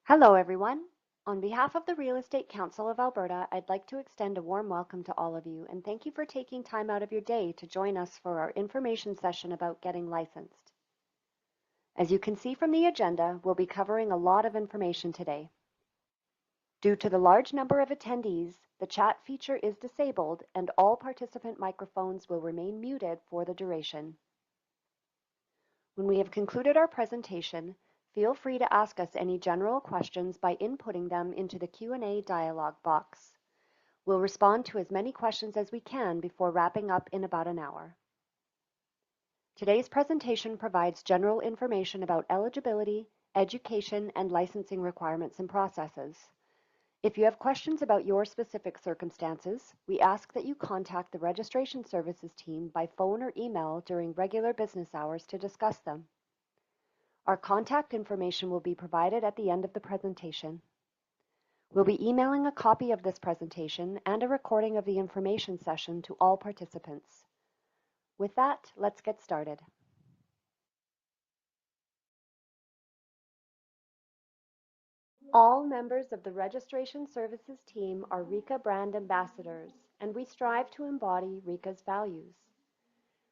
Hello, everyone. On behalf of the Real Estate Council of Alberta, I'd like to extend a warm welcome to all of you and thank you for taking time out of your day to join us for our information session about getting licensed. As you can see from the agenda, we'll be covering a lot of information today. Due to the large number of attendees, the chat feature is disabled and all participant microphones will remain muted for the duration. When we have concluded our presentation, feel free to ask us any general questions by inputting them into the Q&A dialog box. We'll respond to as many questions as we can before wrapping up in about an hour. Today's presentation provides general information about eligibility, education, and licensing requirements and processes. If you have questions about your specific circumstances, we ask that you contact the Registration Services team by phone or email during regular business hours to discuss them. Our contact information will be provided at the end of the presentation. We'll be emailing a copy of this presentation and a recording of the information session to all participants. With that, let's get started. All members of the Registration Services team are RECA brand ambassadors, and we strive to embody RECA's values.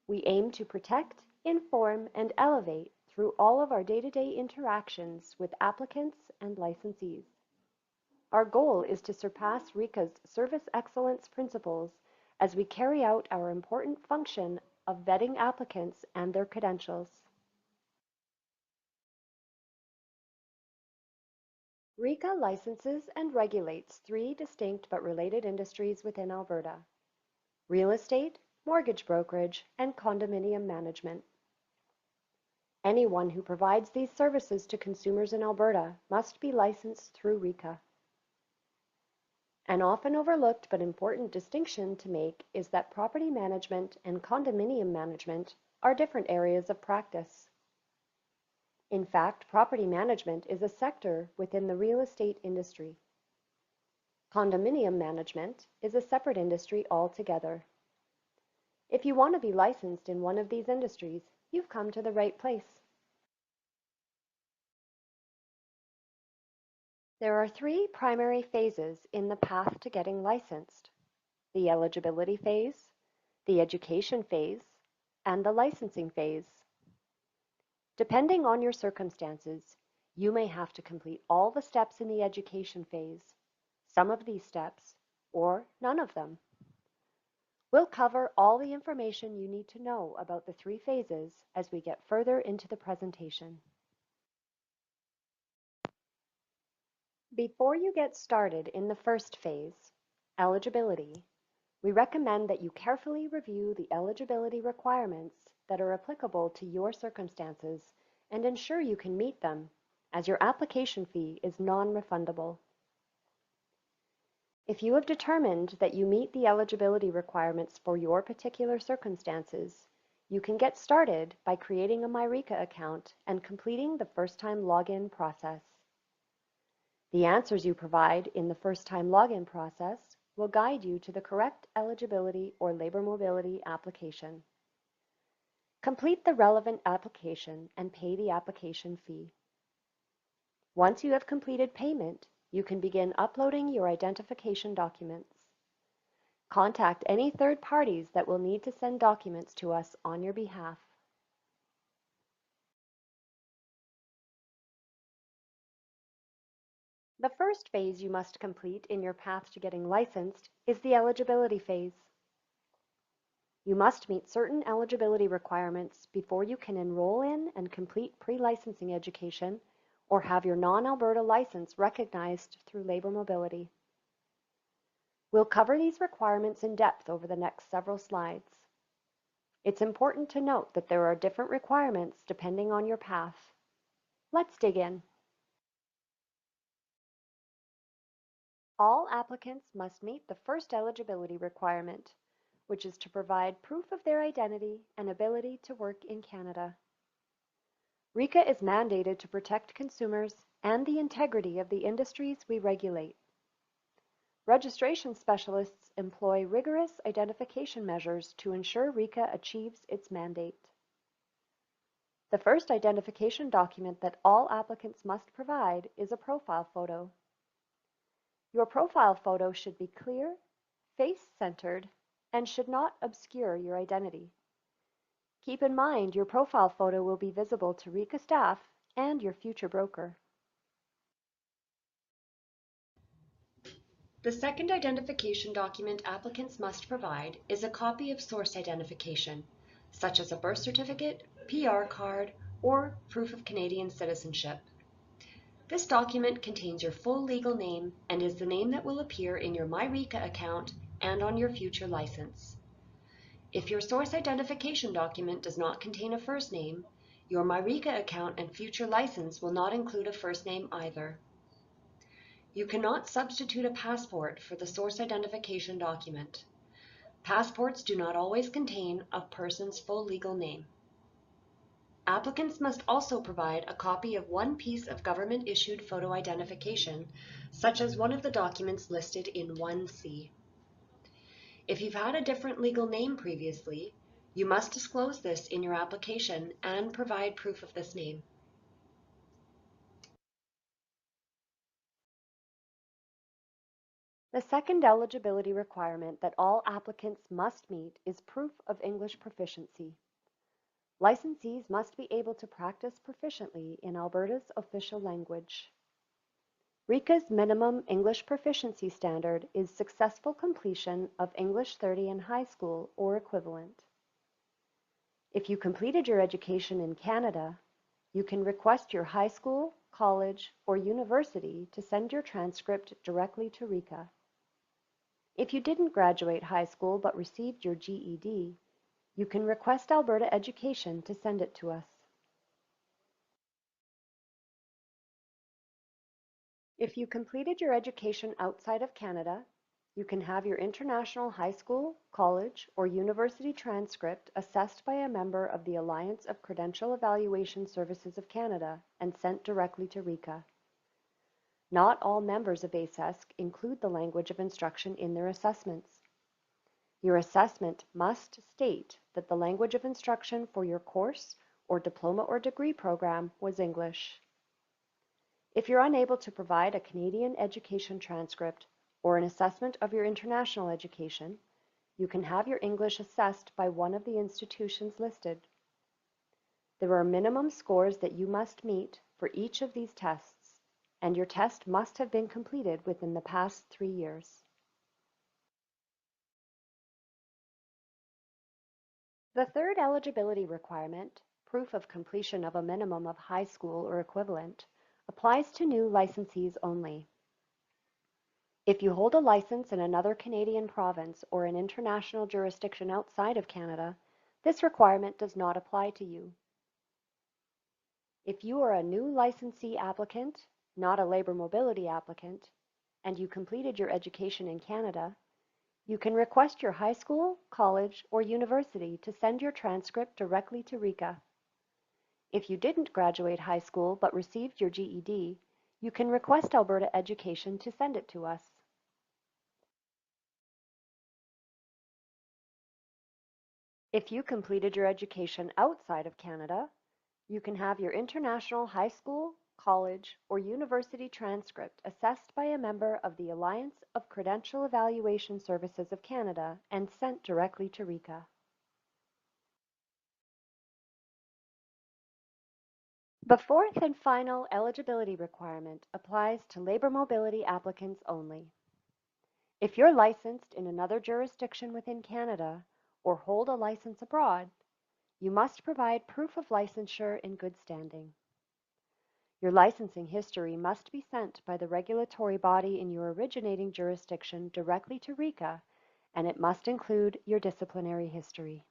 We aim to protect, inform, and elevate through all of our day-to-day interactions with applicants and licensees. Our goal is to surpass RECA's service excellence principles as we carry out our important function of vetting applicants and their credentials. RECA licenses and regulates three distinct but related industries within Alberta: real estate, mortgage brokerage, and condominium management. Anyone who provides these services to consumers in Alberta must be licensed through RECA. An often overlooked but important distinction to make is that property management and condominium management are different areas of practice. In fact, property management is a sector within the real estate industry. Condominium management is a separate industry altogether. If you want to be licensed in one of these industries, you've come to the right place. There are three primary phases in the path to getting licensed: the eligibility phase, the education phase, and the licensing phase. Depending on your circumstances, you may have to complete all the steps in the education phase, some of these steps, or none of them. We'll cover all the information you need to know about the three phases as we get further into the presentation. Before you get started in the first phase, eligibility, we recommend that you carefully review the eligibility requirements that are applicable to your circumstances and ensure you can meet them, as your application fee is non-refundable. If you have determined that you meet the eligibility requirements for your particular circumstances, you can get started by creating a MyRECA account and completing the first-time login process. The answers you provide in the first-time login process will guide you to the correct eligibility or labor mobility application. Complete the relevant application and pay the application fee. Once you have completed payment, you can begin uploading your identification documents. Contact any third parties that will need to send documents to us on your behalf. The first phase you must complete in your path to getting licensed is the eligibility phase. You must meet certain eligibility requirements before you can enroll in and complete pre-licensing education or have your non-Alberta license recognized through labor mobility. We'll cover these requirements in depth over the next several slides. It's important to note that there are different requirements depending on your path. Let's dig in. All applicants must meet the first eligibility requirement, which is to provide proof of their identity and ability to work in Canada. RECA is mandated to protect consumers and the integrity of the industries we regulate. Registration specialists employ rigorous identification measures to ensure RECA achieves its mandate. The first identification document that all applicants must provide is a profile photo. Your profile photo should be clear, face-centered, and should not obscure your identity. Keep in mind your profile photo will be visible to RECA staff and your future broker. The second identification document applicants must provide is a copy of source identification, such as a birth certificate, PR card, or proof of Canadian citizenship. This document contains your full legal name and is the name that will appear in your MyRECA account and on your future license. If your source identification document does not contain a first name, your MyRECA account and future license will not include a first name either. You cannot substitute a passport for the source identification document. Passports do not always contain a person's full legal name. Applicants must also provide a copy of one piece of government-issued photo identification, such as one of the documents listed in 1C. If you've had a different legal name previously, you must disclose this in your application and provide proof of this name. The second eligibility requirement that all applicants must meet is proof of English proficiency. Licensees must be able to practice proficiently in Alberta's official language. RECA's minimum English proficiency standard is successful completion of English 30 in high school or equivalent. If you completed your education in Canada, you can request your high school, college, or university to send your transcript directly to RECA. If you didn't graduate high school but received your GED, you can request Alberta Education to send it to us. If you completed your education outside of Canada, you can have your international high school, college, or university transcript assessed by a member of the Alliance of Credential Evaluation Services of Canada and sent directly to RECA. Not all members of ACESC include the language of instruction in their assessments. Your assessment must state that the language of instruction for your course or diploma or degree program was English. If you're unable to provide a Canadian education transcript or an assessment of your international education, you can have your English assessed by one of the institutions listed. There are minimum scores that you must meet for each of these tests, and your test must have been completed within the past 3 years. The third eligibility requirement, proof of completion of a minimum of high school or equivalent, applies to new licensees only. If you hold a license in another Canadian province or an international jurisdiction outside of Canada, this requirement does not apply to you. If you are a new licensee applicant, not a labor mobility applicant, and you completed your education in Canada, you can request your high school, college, or university to send your transcript directly to RECA. If you didn't graduate high school but received your GED, you can request Alberta Education to send it to us. If you completed your education outside of Canada, you can have your international high school, college, or university transcript assessed by a member of the Alliance of Credential Evaluation Services of Canada and sent directly to RECA. The fourth and final eligibility requirement applies to labor mobility applicants only. If you're licensed in another jurisdiction within Canada or hold a license abroad, you must provide proof of licensure in good standing. Your licensing history must be sent by the regulatory body in your originating jurisdiction directly to RECA, and it must include your disciplinary history.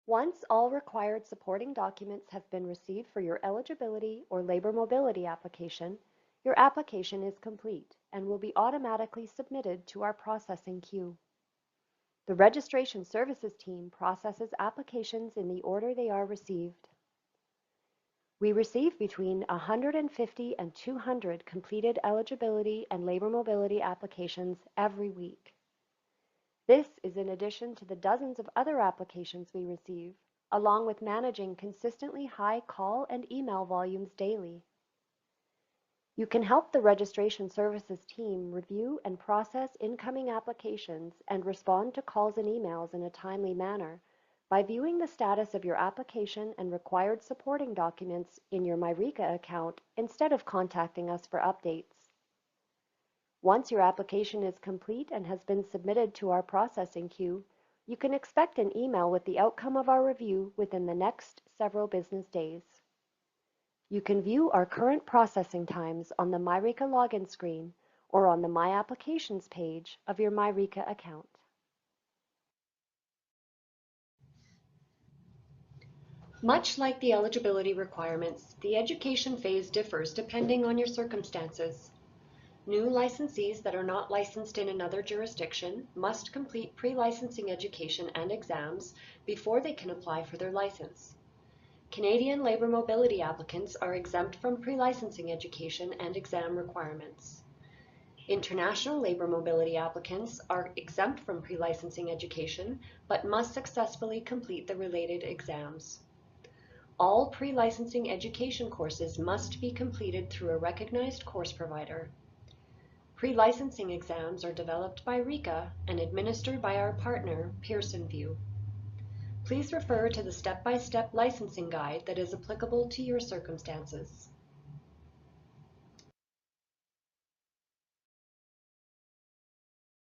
Once all required supporting documents have been received for your eligibility or labor mobility application, your application is complete and will be automatically submitted to our processing queue. The Registration Services team processes applications in the order they are received. We receive between 150 and 200 completed eligibility and labor mobility applications every week. This is in addition to the dozens of other applications we receive, along with managing consistently high call and email volumes daily. You can help the Registration Services team review and process incoming applications and respond to calls and emails in a timely manner by viewing the status of your application and required supporting documents in your MyRECA account instead of contacting us for updates. Once your application is complete and has been submitted to our processing queue, you can expect an email with the outcome of our review within the next several business days. You can view our current processing times on the MyRECA login screen or on the My Applications page of your MyRECA account. Much like the eligibility requirements, the education phase differs depending on your circumstances. New licensees that are not licensed in another jurisdiction must complete pre-licensing education and exams before they can apply for their license. Canadian labor mobility applicants are exempt from pre-licensing education and exam requirements. International labor mobility applicants are exempt from pre-licensing education but must successfully complete the related exams. All pre-licensing education courses must be completed through a recognized course provider. Pre-licensing exams are developed by RECA and administered by our partner, PearsonView. Please refer to the step-by-step licensing guide that is applicable to your circumstances.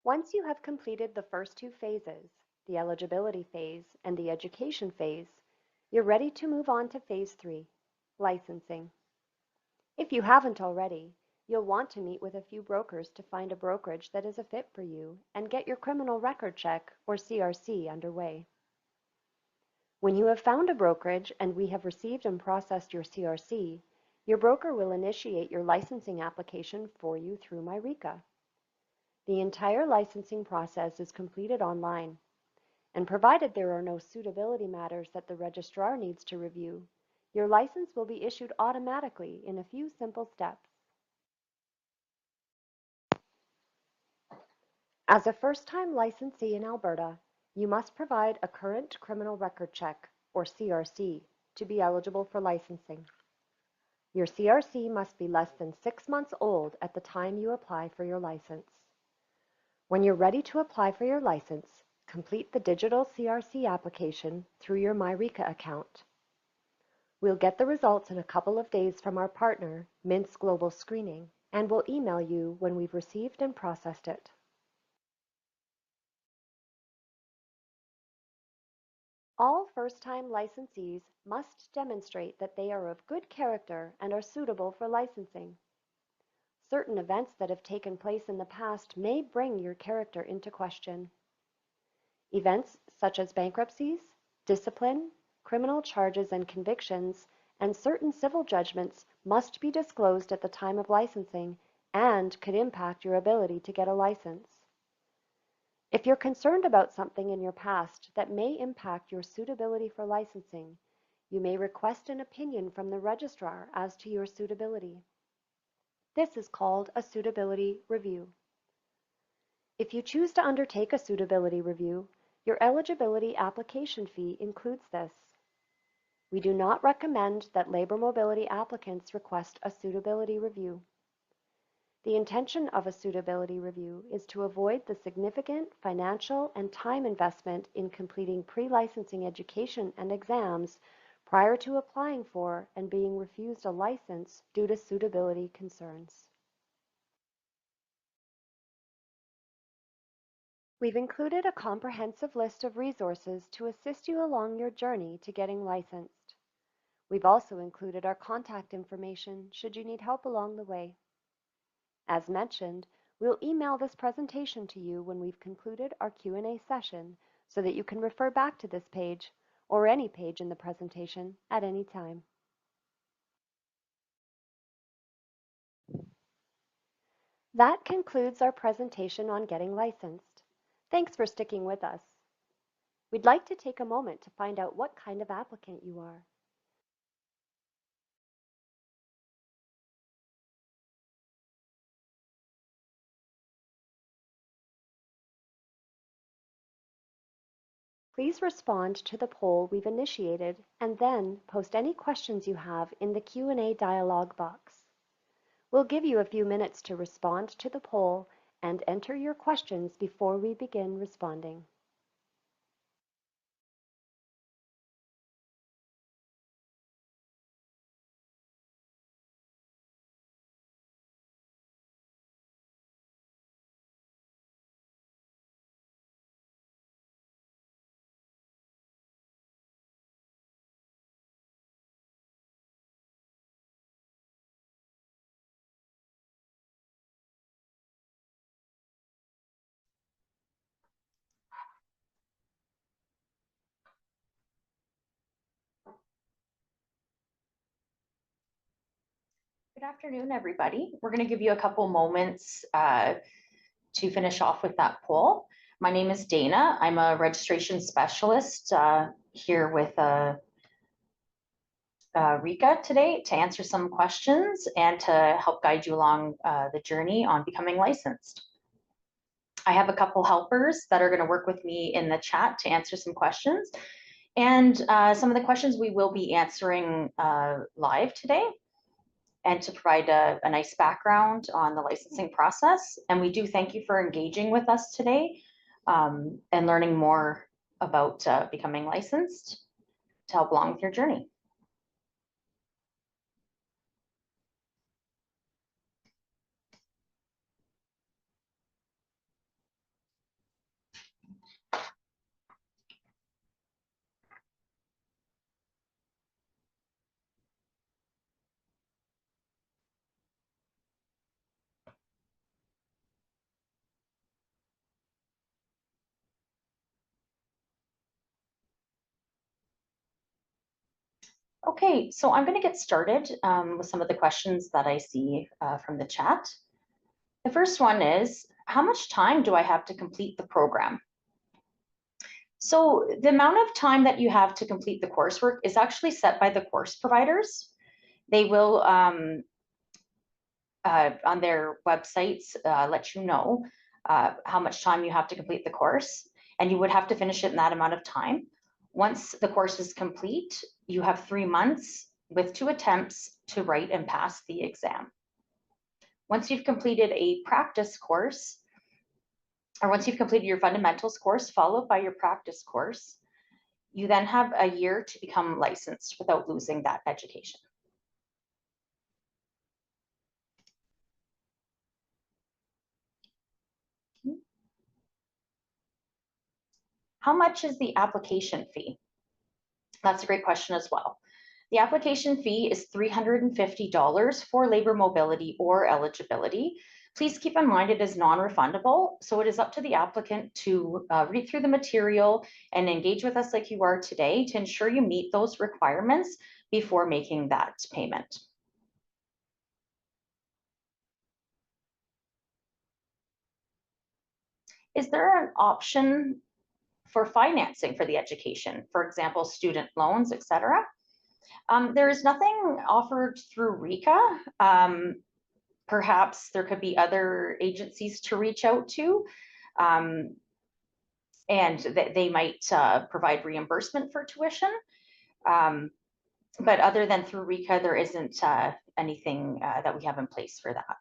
Once you have completed the first two phases, the eligibility phase and the education phase, you're ready to move on to phase 3, licensing. If you haven't already, you'll want to meet with a few brokers to find a brokerage that is a fit for you and get your criminal record check, or CRC, underway. When you have found a brokerage and we have received and processed your CRC, your broker will initiate your licensing application for you through MyRECA. The entire licensing process is completed online, and provided there are no suitability matters that the registrar needs to review, your license will be issued automatically in a few simple steps. As a first-time licensee in Alberta, you must provide a current criminal record check, or CRC, to be eligible for licensing. Your CRC must be less than 6 months old at the time you apply for your license. When you're ready to apply for your license, complete the digital CRC application through your MyRECA account. We'll get the results in a couple of days from our partner, Mintz Global Screening, and we'll email you when we've received and processed it. All first-time licensees must demonstrate that they are of good character and are suitable for licensing. Certain events that have taken place in the past may bring your character into question. Events such as bankruptcies, discipline, criminal charges and convictions, and certain civil judgments must be disclosed at the time of licensing and could impact your ability to get a license. If you're concerned about something in your past that may impact your suitability for licensing, you may request an opinion from the registrar as to your suitability. This is called a suitability review. If you choose to undertake a suitability review, your eligibility application fee includes this. We do not recommend that labor mobility applicants request a suitability review. The intention of a suitability review is to avoid the significant financial and time investment in completing pre-licensing education and exams prior to applying for and being refused a license due to suitability concerns. We've included a comprehensive list of resources to assist you along your journey to getting licensed. We've also included our contact information should you need help along the way. As mentioned, we'll email this presentation to you when we've concluded our Q&A session so that you can refer back to this page or any page in the presentation at any time. That concludes our presentation on getting licensed. Thanks for sticking with us. We'd like to take a moment to find out what kind of applicant you are. Please respond to the poll we've initiated and then post any questions you have in the Q&A dialog box. We'll give you a few minutes to respond to the poll and enter your questions before we begin responding. Good afternoon, everybody. We're going to give you a couple moments to finish off with that poll. My name is Dana. I'm a registration specialist here with RECA today to answer some questions and to help guide you along the journey on becoming licensed. I have a couple helpers that are going to work with me in the chat to answer some questions. And some of the questions we will be answering live today, and to provide a nice background on the licensing process. And we do thank you for engaging with us today and learning more about becoming licensed to help along with your journey. Okay, so I'm going to get started with some of the questions that I see from the chat. The first one is, how much time do I have to complete the program? So the amount of time that you have to complete the coursework is actually set by the course providers. They will, on their websites, let you know how much time you have to complete the course, and you would have to finish it in that amount of time. Once the course is complete, you have 3 months with 2 attempts to write and pass the exam. Once you've completed a practice course, or once you've completed your fundamentals course, followed by your practice course, you then have a year to become licensed without losing that education. How much is the application fee? That's a great question as well. The application fee is $350 for labor mobility or eligibility. Please keep in mind it is non-refundable, so it is up to the applicant to read through the material and engage with us like you are today to ensure you meet those requirements before making that payment. Is there an option for financing for the education, for example, student loans, etc.? There is nothing offered through RECA. Perhaps there could be other agencies to reach out to, and they might provide reimbursement for tuition. But other than through RECA, there isn't anything that we have in place for that.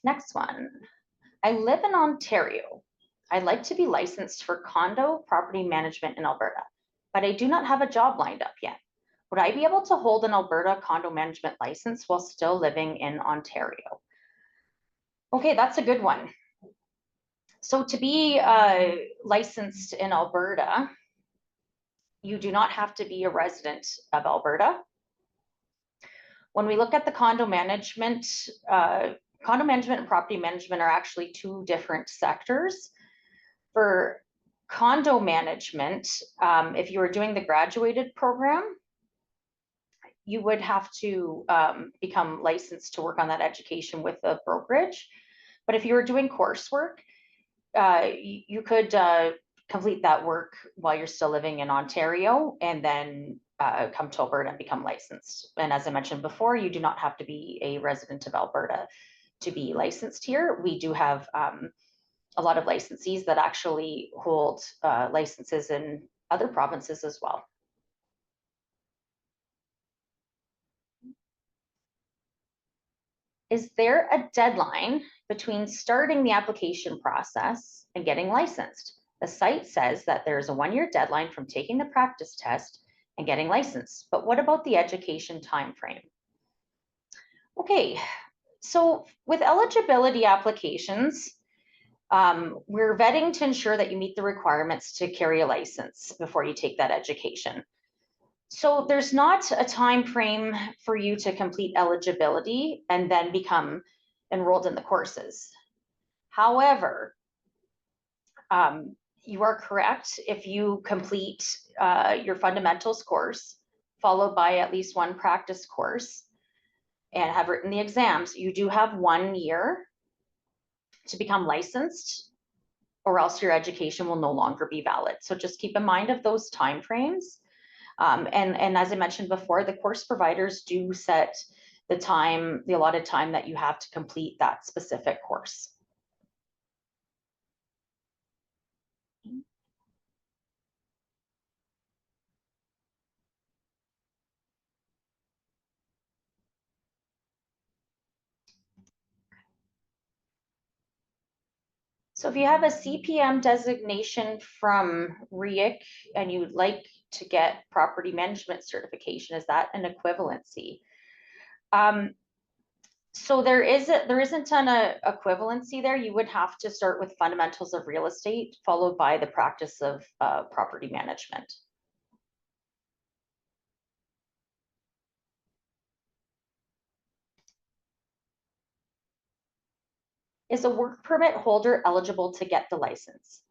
Next one. I live in Ontario. I'd like to be licensed for condo property management in Alberta, but I do not have a job lined up yet. Would I be able to hold an Alberta condo management license while still living in Ontario? Okay, that's a good one. So to be licensed in Alberta, you do not have to be a resident of Alberta. When we look at the condo management and property management are actually 2 different sectors. For condo management, if you were doing the graduated program, you would have to become licensed to work on that education with a brokerage. But if you were doing coursework, you could complete that work while you're still living in Ontario and then come to Alberta and become licensed. And as I mentioned before, you do not have to be a resident of Alberta to be licensed here. We do have a lot of licensees that actually hold licenses in other provinces as well. Is there a deadline between starting the application process and getting licensed? The site says that there's a 1-year deadline from taking the practice test and getting licensed, but what about the education timeframe? Okay, so with eligibility applications, we're vetting to ensure that you meet the requirements to carry a license before you take that education. So there's not a time frame for you to complete eligibility and then become enrolled in the courses. However, you are correct. If you complete your fundamentals course, followed by at least one practice course, and have written the exams, you do have 1 year to become licensed, or else your education will no longer be valid. So just keep in mind of those timeframes. And as I mentioned before, the course providers do set the time, the allotted time that you have to complete that specific course. So if you have a CPM designation from REIC and you'd like to get property management certification, is that an equivalency? So there isn't an equivalency there. You would have to start with fundamentals of real estate, followed by the practice of property management. Is a work permit holder eligible to get the license?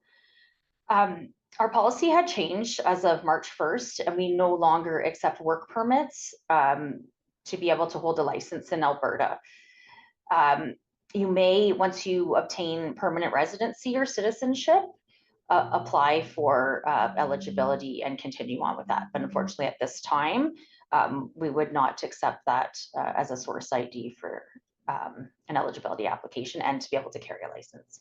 Our policy had changed as of March 1st, and we no longer accept work permits to be able to hold a license in Alberta. You may, once you obtain permanent residency or citizenship, apply for eligibility and continue on with that. But unfortunately, at this time, we would not accept that as a source ID for an eligibility application and to be able to carry a license.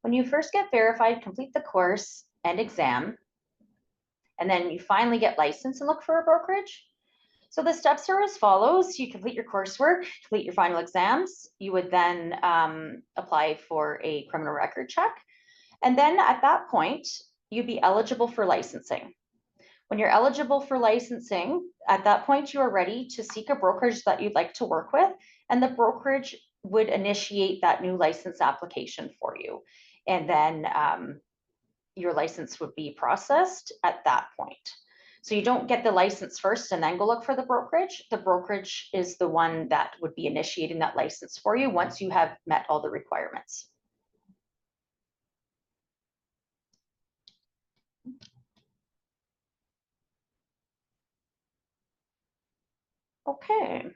When you first get verified, complete the course and exam, and then you finally get licensed and look for a brokerage. So the steps are as follows. You complete your coursework, complete your final exams. You would then apply for a criminal record check. And then at that point, you'd be eligible for licensing. When you're eligible for licensing, at that point, you are ready to seek a brokerage that you'd like to work with, and the brokerage would initiate that new license application for you. And then your license would be processed at that point. So you don't get the license first and then go look for the brokerage. The brokerage is the one that would be initiating that license for you once you have met all the requirements. Okay.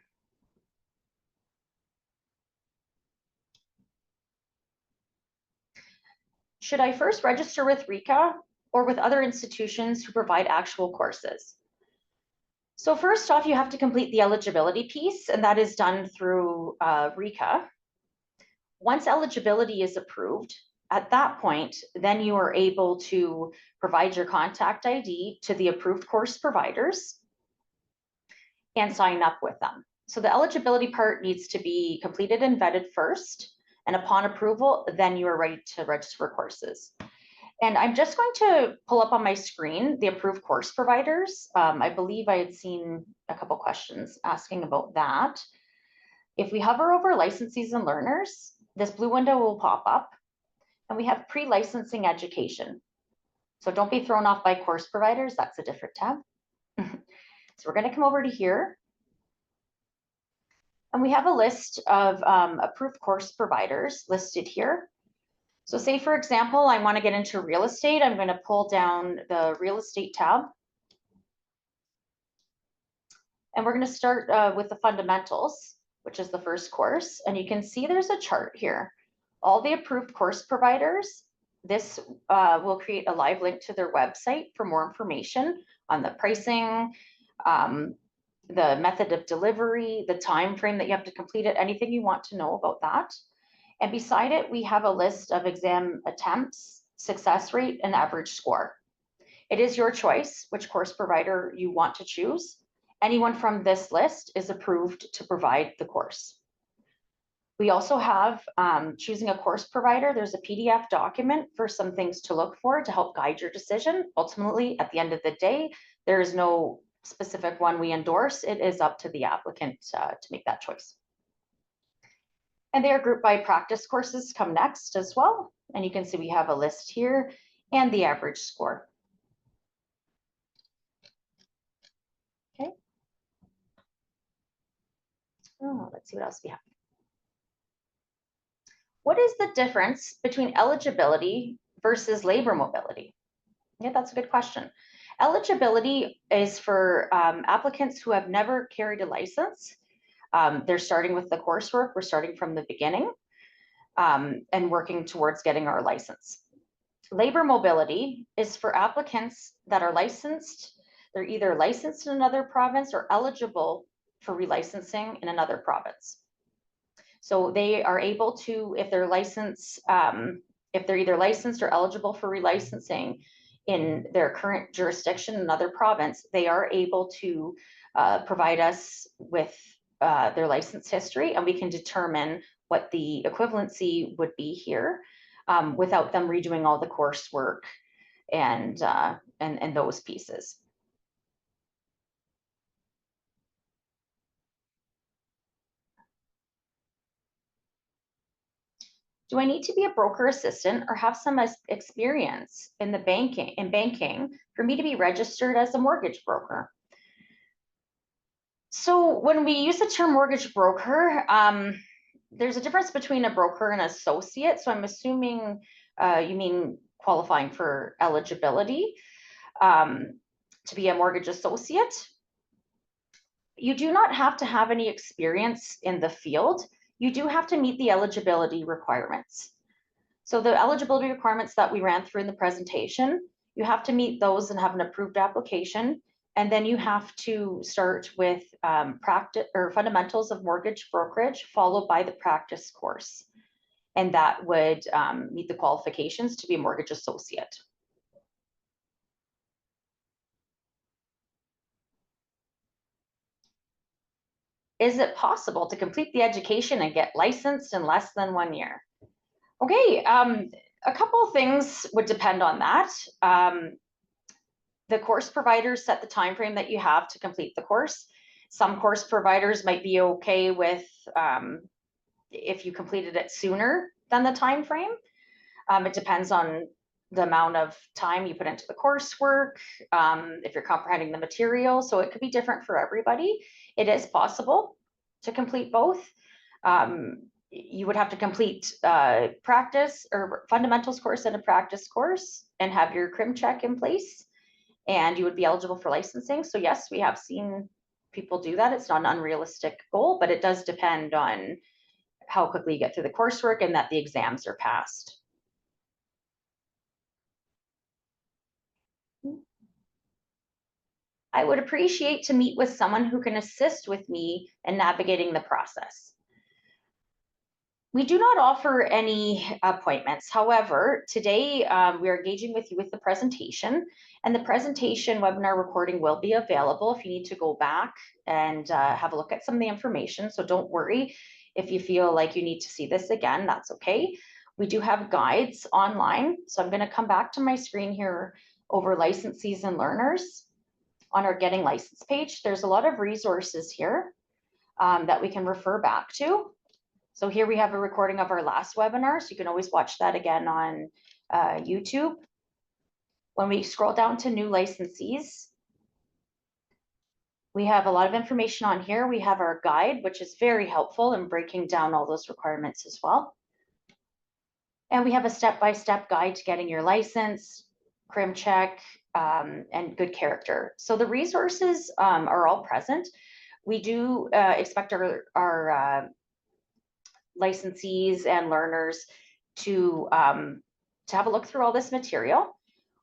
Should I first register with RECA or with other institutions who provide actual courses? So first off, you have to complete the eligibility piece, and that is done through RECA. Once eligibility is approved, at that point, then you are able to provide your contact ID to the approved course providers and sign up with them. So the eligibility part needs to be completed and vetted first, and upon approval, then you are ready to register for courses. And I'm just going to pull up on my screen the approved course providers. I believe I had seen a couple questions asking about that. If we hover over licensees and learners, this blue window will pop up, and we have pre-licensing education. So don't be thrown off by course providers, that's a different tab. So we're gonna come over to here, and we have a list of approved course providers listed here. So say, for example, I want to get into real estate. I'm going to pull down the real estate tab. And we're going to start with the fundamentals, which is the first course. And you can see there's a chart here. All the approved course providers this will create a live link to their website for more information on the pricing, the method of delivery, the time frame that you have to complete it, anything you want to know about that. And beside it, we have a list of exam attempts, success rate, and average score. It is your choice which course provider you want to choose. Anyone from this list is approved to provide the course. We also have choosing a course provider. There's a PDF document for some things to look for to help guide your decision. Ultimately, at the end of the day, there is no specific one we endorse. It is up to the applicant to make that choice. And they are grouped by practice courses come next as well. And you can see we have a list here and the average score. Okay. Oh, let's see what else we have. What is the difference between eligibility versus labor mobility? Yeah, that's a good question. Eligibility is for applicants who have never carried a license. They're starting with the coursework. We're starting from the beginning and working towards getting our license. Labor mobility is for applicants that are licensed. They're either licensed in another province or eligible for relicensing in another province. So they are able to, if they're licensed, if they're either licensed or eligible for relicensing in their current jurisdiction in another province, they are able to provide us with their license history, and we can determine what the equivalency would be here without them redoing all the coursework and those pieces. Do I need to be a broker assistant or have some experience in banking for me to be registered as a mortgage broker? So when we use the term mortgage broker, there's a difference between a broker and associate. So I'm assuming you mean qualifying for eligibility to be a mortgage associate. You do not have to have any experience in the field. You do have to meet the eligibility requirements. So the eligibility requirements that we ran through in the presentation, you have to meet those and have an approved application. And then you have to start with practice or fundamentals of mortgage brokerage, followed by the practice course. And that would meet the qualifications to be a mortgage associate. Is it possible to complete the education and get licensed in less than 1 year? Okay, a couple of things would depend on that. The course providers set the time frame that you have to complete the course. Some course providers might be okay with if you completed it sooner than the time frame. It depends on the amount of time you put into the coursework, if you're comprehending the material. So it could be different for everybody. It is possible to complete both. You would have to complete practice or fundamentals course and a practice course and have your crim check in place, and you would be eligible for licensing. So yes, we have seen people do that. It's not an unrealistic goal, but it does depend on how quickly you get through the coursework and that the exams are passed. I would appreciate to meet with someone who can assist with me in navigating the process. We do not offer any appointments. However, today we are engaging with you with the presentation, and the presentation webinar recording will be available if you need to go back and have a look at some of the information. So don't worry if you feel like you need to see this again, that's okay. We do have guides online. So I'm going to come back to my screen here over licensees and learners. On our Getting Licensed page, there's a lot of resources here that we can refer back to. So here we have a recording of our last webinar, so you can always watch that again on YouTube. When we scroll down to new licensees, we have a lot of information on here. We have our guide, which is very helpful in breaking down all those requirements as well. And we have a step-by-step guide to getting your license, crim check, and good character. So the resources are all present. We do expect our licensees and learners to have a look through all this material.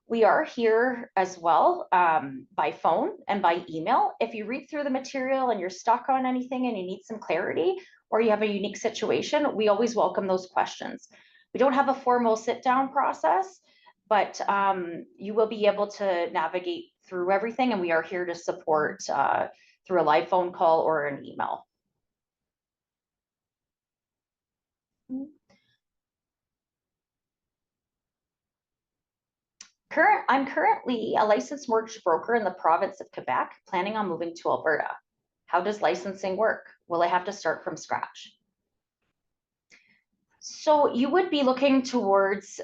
We are here as well by phone and by email. If you read through the material and you're stuck on anything and you need some clarity or you have a unique situation, we always welcome those questions. We don't have a formal sit down process, but you will be able to navigate through everything, and we are here to support through a live phone call or an email. I'm currently a licensed mortgage broker in the province of Quebec, planning on moving to Alberta. How does licensing work? Will I have to start from scratch? So you would be looking towards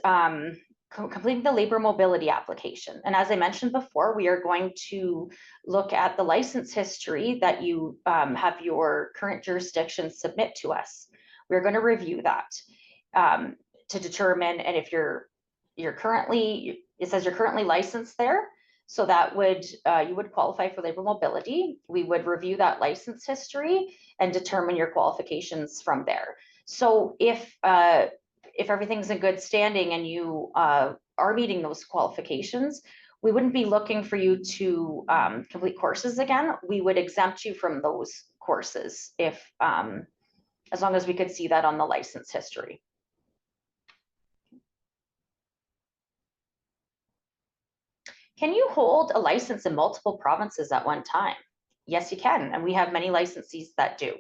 completing the labor mobility application. And as I mentioned before, we are going to look at the license history that you have your current jurisdiction submit to us. We're going to review that to determine, and if you're currently, it says you're currently licensed there, so that would you would qualify for labor mobility. We would review that license history and determine your qualifications from there. So if everything's in good standing and you are meeting those qualifications, we wouldn't be looking for you to complete courses again. We would exempt you from those courses if as long as we could see that on the license history. Can you hold a license in multiple provinces at one time? Yes, you can, and we have many licensees that do.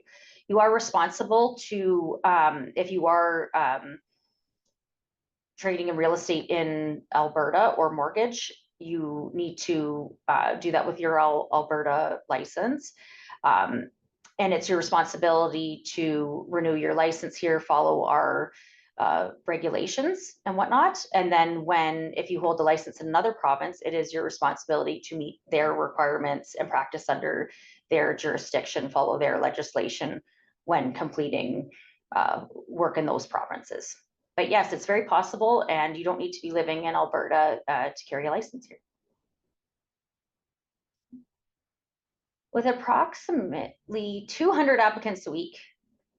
You are responsible to, if you are trading in real estate in Alberta or mortgage, you need to do that with your Alberta license. And it's your responsibility to renew your license here, follow our regulations and whatnot. And then if you hold a license in another province, it is your responsibility to meet their requirements and practice under their jurisdiction, follow their legislation when completing work in those provinces. But yes, it's very possible, and you don't need to be living in Alberta to carry a license here. With approximately 200 applicants a week,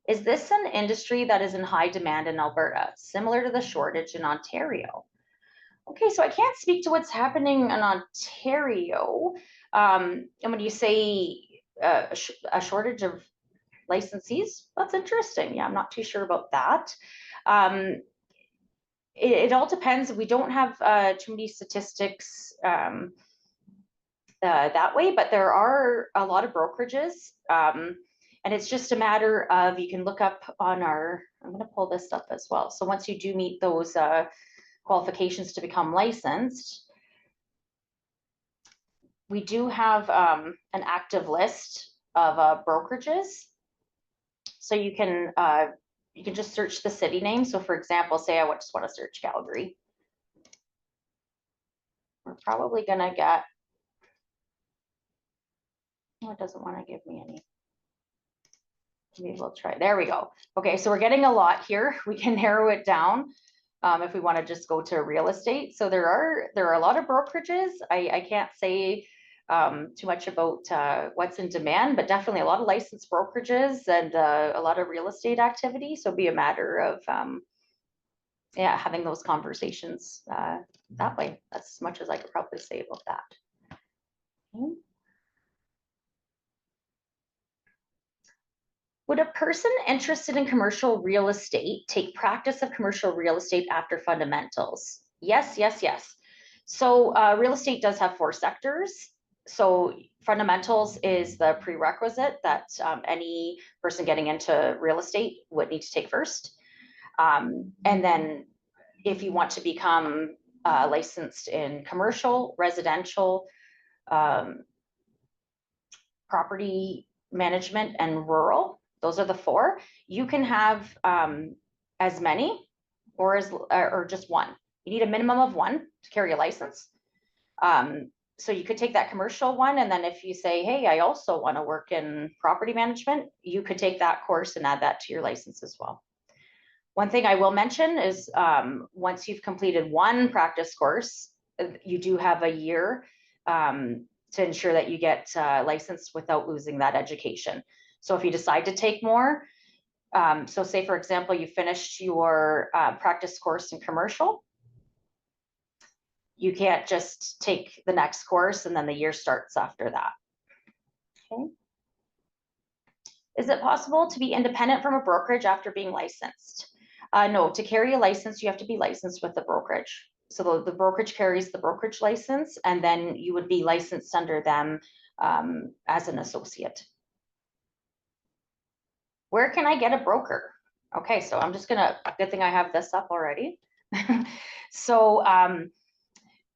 is this an industry that is in high demand in Alberta, similar to the shortage in Ontario? Okay, so I can't speak to what's happening in Ontario. And when you say a shortage of licensees, that's interesting. Yeah, I'm not too sure about that. It all depends. We don't have too many statistics that way, but there are a lot of brokerages. And it's just a matter of, you can look up on our, I'm going to pull this up as well. So once you do meet those qualifications to become licensed, we do have an active list of brokerages. So you can just search the city name. So for example, say I just want to search Calgary. We're probably going to get, oh, it doesn't want to give me any. Maybe we'll try. There we go. Okay, so we're getting a lot here. We can narrow it down if we want to just go to real estate. So there are a lot of brokerages. I can't say too much about what's in demand, but definitely a lot of licensed brokerages and a lot of real estate activity. So it'd be a matter of yeah, having those conversations that way. That's as much as I could probably say about that. Okay. Would a person interested in commercial real estate take practice of commercial real estate after fundamentals? Yes, yes, yes. So real estate does have 4 sectors. So fundamentals is the prerequisite that any person getting into real estate would need to take first. And then if you want to become licensed in commercial, residential, property management, and rural, those are the 4. You can have as many or just one. You need a minimum of 1 to carry a license. So you could take that commercial one, and then if you say, hey, I also want to work in property management, you could take that course and add that to your license as well. One thing I will mention is once you've completed 1 practice course, you do have a year to ensure that you get licensed without losing that education. So if you decide to take more, so say for example, you finished your practice course in commercial, You can't just take the next course and then the year starts after that. Okay. Is it possible to be independent from a brokerage after being licensed? No, to carry a license, you have to be licensed with the brokerage. So the brokerage carries the brokerage license, and then you would be licensed under them as an associate. Where can I get a broker? Okay, so I'm just gonna, good thing I have this up already. So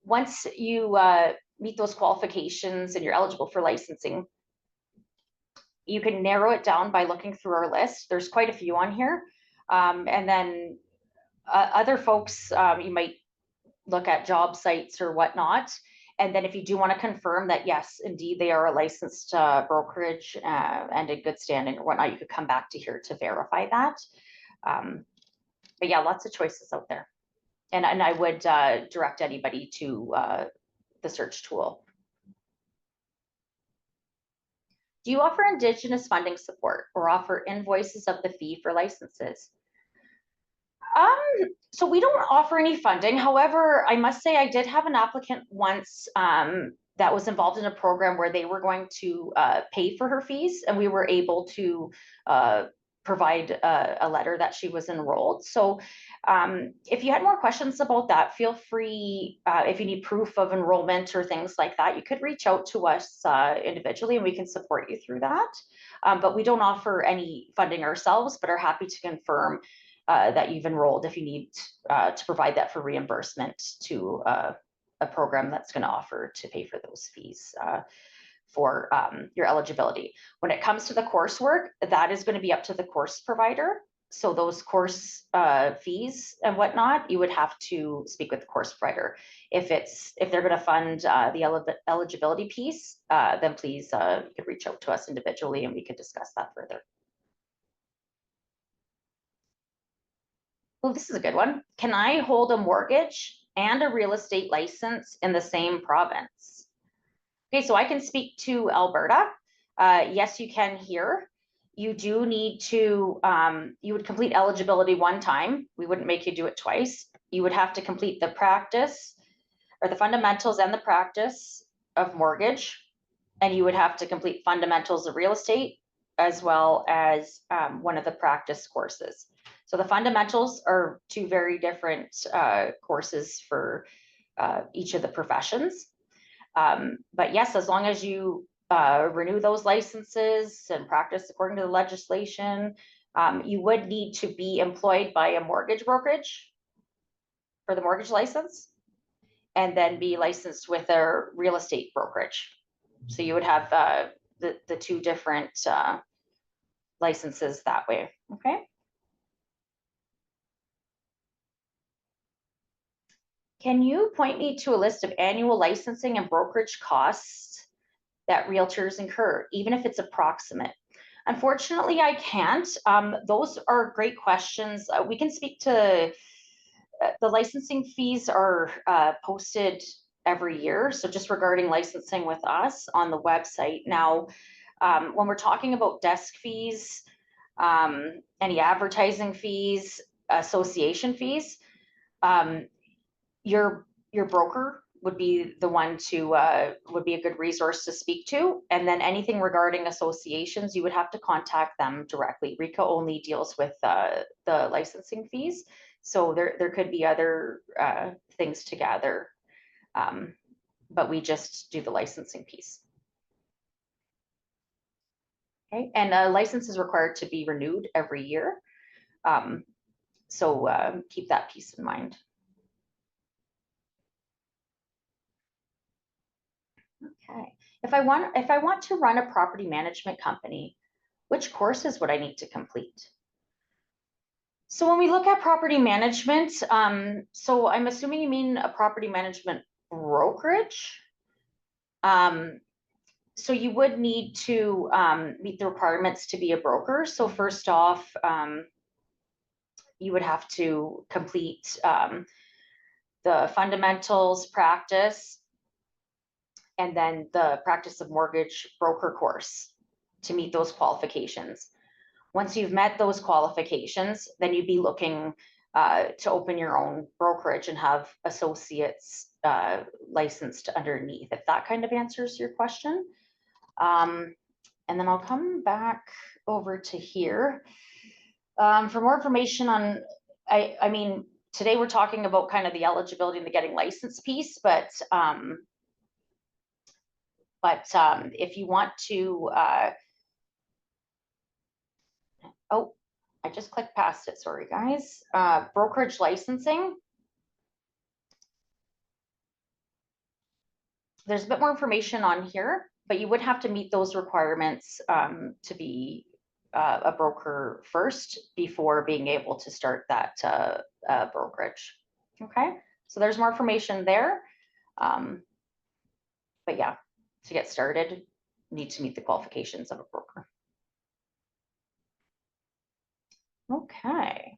once you meet those qualifications and you're eligible for licensing, you can narrow it down by looking through our list. There's quite a few on here. And then other folks, you might look at job sites or whatnot. And then if you do want to confirm that, yes, indeed, they are a licensed brokerage and in good standing or whatnot, you could come back to here to verify that. But yeah, lots of choices out there. And I would direct anybody to the search tool. Do you offer Indigenous funding support or offer invoices of the fee for licenses? So we don't offer any funding. However, I must say I did have an applicant once that was involved in a program where they were going to pay for her fees, and we were able to provide a letter that she was enrolled. So if you had more questions about that, feel free, if you need proof of enrollment or things like that, you could reach out to us individually and we can support you through that. But we don't offer any funding ourselves, but are happy to confirm that you've enrolled if you need to provide that for reimbursement to a program that's going to offer to pay for those fees for your eligibility. When it comes to the coursework, that is going to be up to the course provider. So those course fees and whatnot, you would have to speak with the course provider. If they're going to fund the eligibility piece, then please you could reach out to us individually and we could discuss that further. Well, this is a good one. Can I hold a mortgage and a real estate license in the same province? Okay, so I can speak to Alberta. Yes, you can here. You do need to, you would complete eligibility one time. We wouldn't make you do it twice. You would have to complete the practice or the fundamentals and the practice of mortgage. And you would have to complete fundamentals of real estate as well as one of the practice courses. So the fundamentals are two very different courses for each of the professions. But yes, as long as you renew those licenses and practice according to the legislation, you would need to be employed by a mortgage brokerage for the mortgage license, and then be licensed with a real estate brokerage. So you would have the two different licenses that way, okay? Can you point me to a list of annual licensing and brokerage costs that realtors incur, even if it's approximate? Unfortunately, I can't. Those are great questions. We can speak to the licensing fees are posted every year. So just regarding licensing with us on the website. Now, when we're talking about desk fees, any advertising fees, association fees, your broker would be the one to would be a good resource to speak to. And then anything regarding associations, you would have to contact them directly. RECA only deals with the licensing fees. So there could be other things to gather, but we just do the licensing piece. Okay, and a license is required to be renewed every year. So keep that piece in mind. Okay, if I want to run a property management company, which courses would I need to complete? So when we look at property management, so I'm assuming you mean a property management brokerage. So you would need to meet the requirements to be a broker. So first off, you would have to complete the fundamentals practice and then the practice of mortgage broker course to meet those qualifications. Once you've met those qualifications, then you'd be looking to open your own brokerage and have associates licensed underneath, if that kind of answers your question. And then I'll come back over to here. For more information on, I mean, today we're talking about kind of the eligibility and the getting licensed piece, but if you want to, oh, I just clicked past it, sorry guys. Brokerage licensing. There's a bit more information on here, but you would have to meet those requirements to be a broker first before being able to start that brokerage. Okay, so there's more information there. But yeah, to get started, you need to meet the qualifications of a broker. Okay.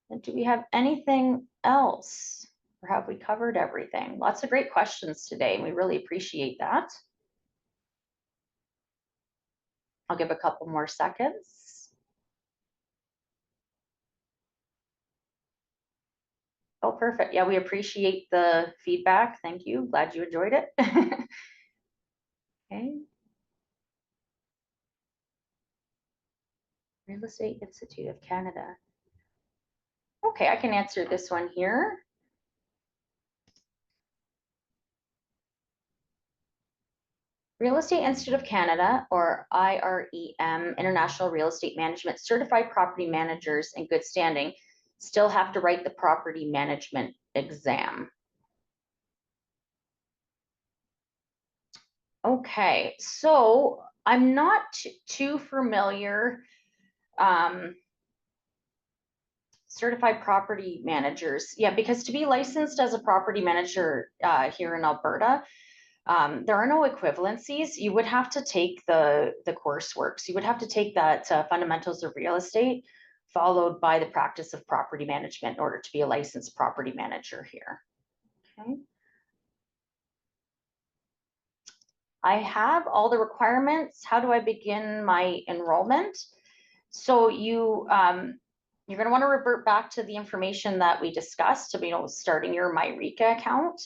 And do we have anything else? Or have we covered everything? Lots of great questions today, and we really appreciate that. I'll give a couple more seconds. Oh, perfect. Yeah, we appreciate the feedback. Thank you. Glad you enjoyed it. Okay. Real Estate Institute of Canada. Okay, I can answer this one here. Real Estate Institute of Canada, or IREM, International Real Estate Management, certified property managers in good standing still have to write the property management exam. Okay, so I'm not too familiar. Certified property managers, yeah, because to be licensed as a property manager here in Alberta, there are no equivalencies. You would have to take the coursework. So you would have to take that fundamentals of real estate, followed by the practice of property management in order to be a licensed property manager here. Okay. I have all the requirements. How do I begin my enrollment? So you're going to want to revert back to the information that we discussed, to, starting your RECA account,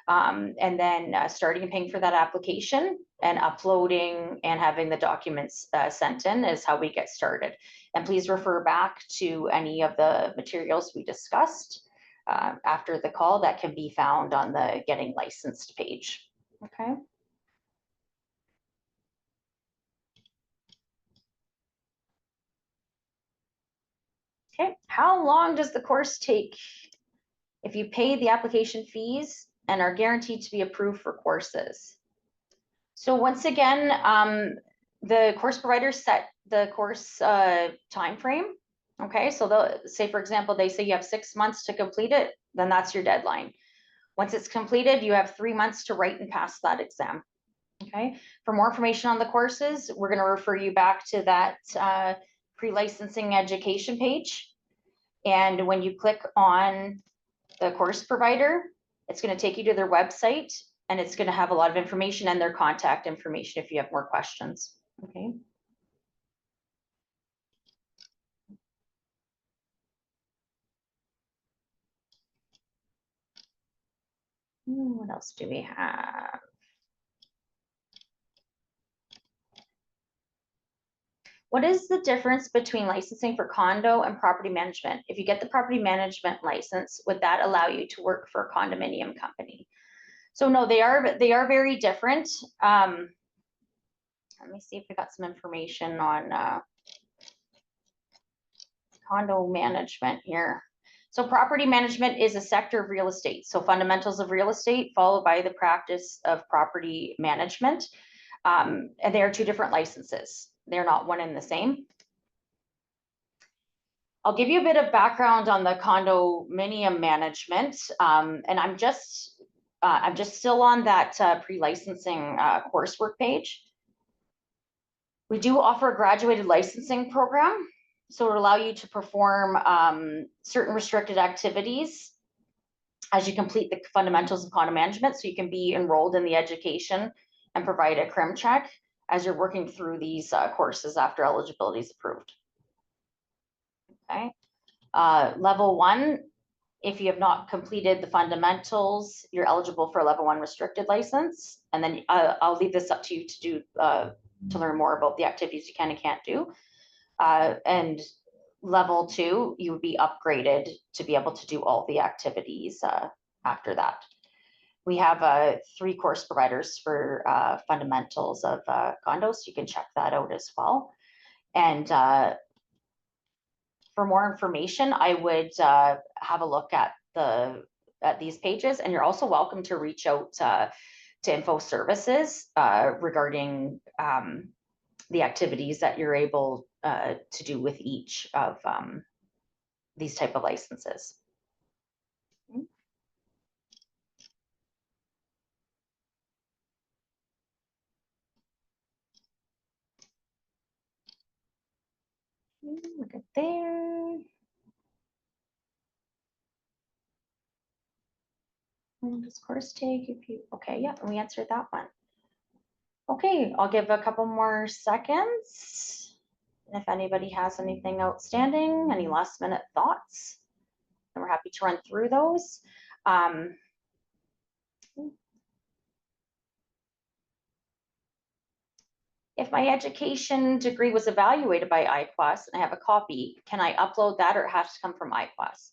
and then starting and paying for that application and uploading and having the documents sent in is how we get started. And please refer back to any of the materials we discussed after the call that can be found on the Getting Licensed page. Okay. Okay, how long does the course take if you pay the application fees and are guaranteed to be approved for courses? So once again, the course providers set the course time frame. Okay, so they'll say, for example, they say you have 6 months to complete it, then that's your deadline. Once it's completed, you have 3 months to write and pass that exam. Okay, for more information on the courses, we're going to refer you back to that pre-licensing education page. And when you click on the course provider, it's going to take you to their website, and it's going to have a lot of information and their contact information if you have more questions. Okay. What else do we have? What is the difference between licensing for condo and property management? If you get the property management license, would that allow you to work for a condominium company? So no, they are very different. Let me see if we got some information on condo management here. So property management is a sector of real estate. So fundamentals of real estate followed by the practice of property management. And they are two different licenses. They're not one and the same. I'll give you a bit of background on the condominium management. And I'm just still on that pre-licensing coursework page. We do offer a graduated licensing program. So it'll allow you to perform certain restricted activities as you complete the fundamentals of condo management. So you can be enrolled in the education and provide a crim check as you're working through these courses after eligibility is approved. Okay. Level 1 If you have not completed the fundamentals, you're eligible for a level 1 restricted license. And then I'll leave this up to you to do to learn more about the activities you can and can't do. And level 2, you would be upgraded to be able to do all the activities after that. We have 3 course providers for fundamentals of condos. You can check that out as well. And for more information, I would have a look at these pages, and you're also welcome to reach out to info services regarding the activities that you're able to do with each of these type of licenses. Look at there. Does course take if you, okay, yeah, we answered that one. Okay, I'll give a couple more seconds. And if anybody has anything outstanding, any last minute thoughts, then we're happy to run through those. If my education degree was evaluated by IQAS and I have a copy, can I upload that, or it has to come from IQAS?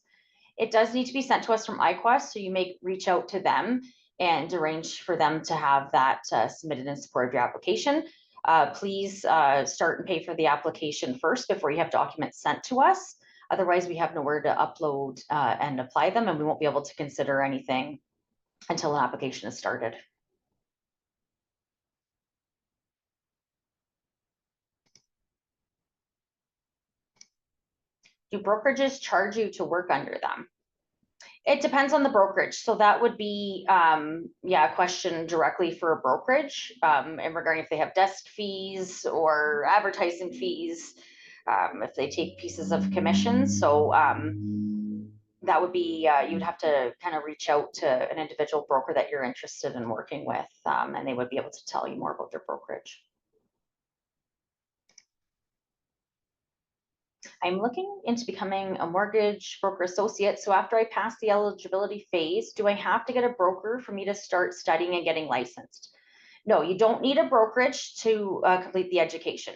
It does need to be sent to us from IQAS, so you may reach out to them and arrange for them to have that submitted in support of your application. Please start and pay for the application first before you have documents sent to us. Otherwise, we have nowhere to upload and apply them, and we won't be able to consider anything until an application is started. Do brokerages charge you to work under them? It depends on the brokerage. So that would be, yeah, a question directly for a brokerage and regarding if they have desk fees or advertising fees, if they take pieces of commission. So that would be, you would have to kind of reach out to an individual broker that you're interested in working with, and they would be able to tell you more about their brokerage. I'm looking into becoming a mortgage broker associate. So after I pass the eligibility phase, do I have to get a broker for me to start studying and getting licensed? No, you don't need a brokerage to complete the education.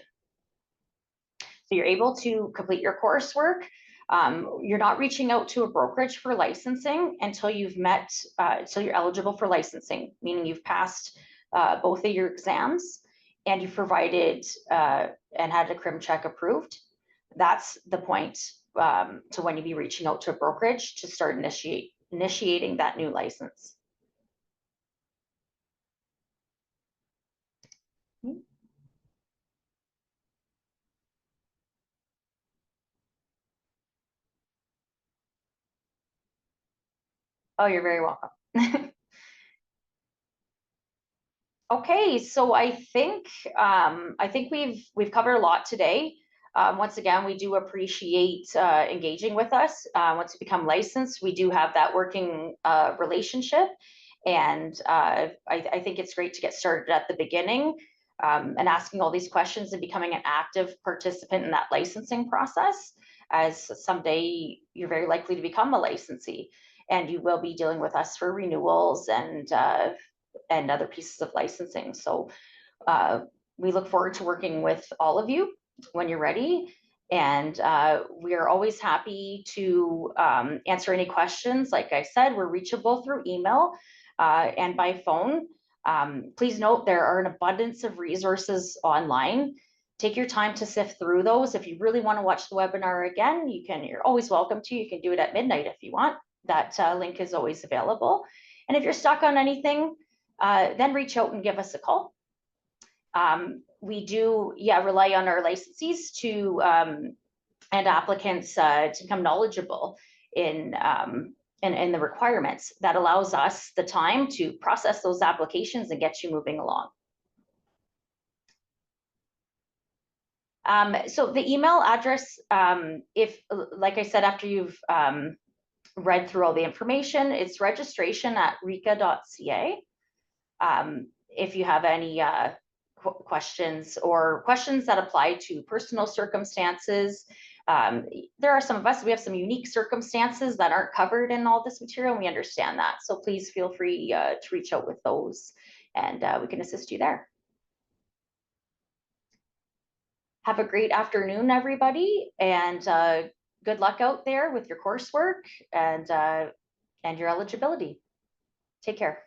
So you're able to complete your coursework. You're not reaching out to a brokerage for licensing until you've met, until you're eligible for licensing, meaning you've passed both of your exams and you've provided and had a crim check approved. That's the point to when you be reaching out to a brokerage to start initiating that new license. Oh, you're very welcome. Okay, so I think we've covered a lot today. Once again, we do appreciate engaging with us. Once you become licensed, we do have that working relationship, and I think it's great to get started at the beginning and asking all these questions and becoming an active participant in that licensing process, as someday you're very likely to become a licensee, and you will be dealing with us for renewals and other pieces of licensing. So we look forward to working with all of you when you're ready. And we are always happy to answer any questions. Like I said, we're reachable through email and by phone. Please note there are an abundance of resources online. Take your time to sift through those. If you really want to watch the webinar again, you're always welcome to. You can do it at midnight if you want. That link is always available. And if you're stuck on anything, then reach out and give us a call. We do, rely on our licensees to and applicants to become knowledgeable in the requirements. That allows us the time to process those applications and get you moving along. So the email address, if, like I said, after you've read through all the information, it's registration@reca.ca. If you have any questions or questions that apply to personal circumstances There are some of us, we have some unique circumstances that aren't covered in all this material, and we understand that. So please feel free to reach out with those, and we can assist you there. Have a great afternoon, everybody, and good luck out there with your coursework and your eligibility. Take care.